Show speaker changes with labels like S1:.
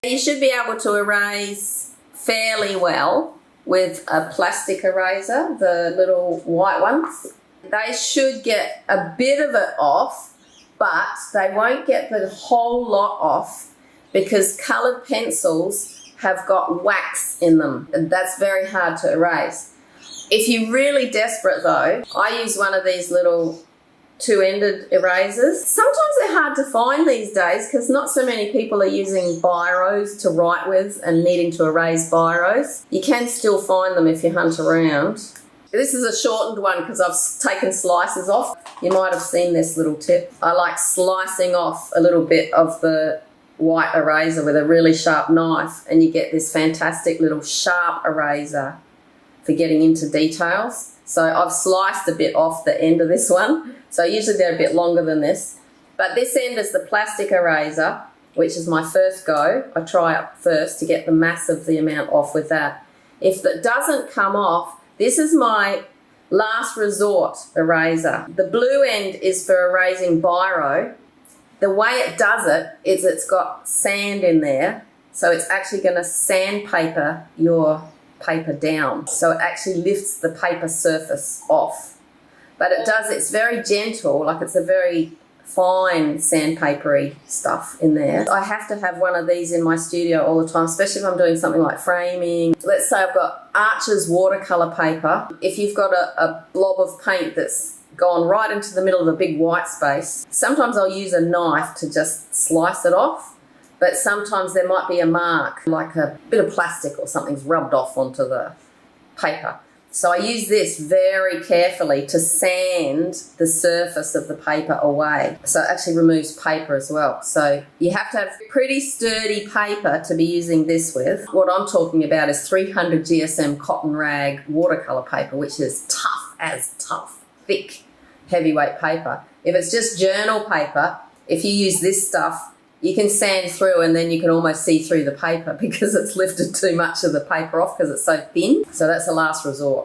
S1: You should be able to erase fairly well with a plastic eraser, the little white ones. They should get a bit of it off, but they won't get the whole lot off because coloured pencils have got wax in them, and that's very hard to erase. If you're really desperate though, I use one of these little two-ended erasers. Sometimes they're hard to find these days because not so many people are using biros to write with and needing to erase biros. You can still find them if you hunt around. This is a shortened one because I've taken slices off. You might have seen this little tip. I like slicing off a little bit of the white eraser with a really sharp knife, and you get this fantastic little sharp eraser for getting into details. So I've sliced a bit off the end of this one. So usually they're a bit longer than this. But this end is the plastic eraser, which is my first go. I try it first to get the mass of the amount off with that. If that doesn't come off, this is my last resort eraser. The blue end is for erasing biro. The way it does it is it's got sand in there. So it's actually going to sandpaper your paper down. So it actually lifts the paper surface off. But it does, it's very gentle, like it's a very fine sandpapery stuff in there. I have to have one of these in my studio all the time, especially if I'm doing something like framing. Let's say I've got Archer's watercolour paper. If you've got a blob of paint that's gone right into the middle of a big white space, sometimes I'll use a knife to just slice it off. But sometimes there might be a mark, like a bit of plastic or something's rubbed off onto the paper. So I use this very carefully to sand the surface of the paper away. So it actually removes paper as well. So you have to have pretty sturdy paper to be using this with. What I'm talking about is 300 GSM cotton rag watercolour paper, which is tough as tough, thick, heavyweight paper. If it's just journal paper, if you use this stuff, you can sand through and then you can almost see through the paper because it's lifted too much of the paper off because it's so thin. So that's a last resort.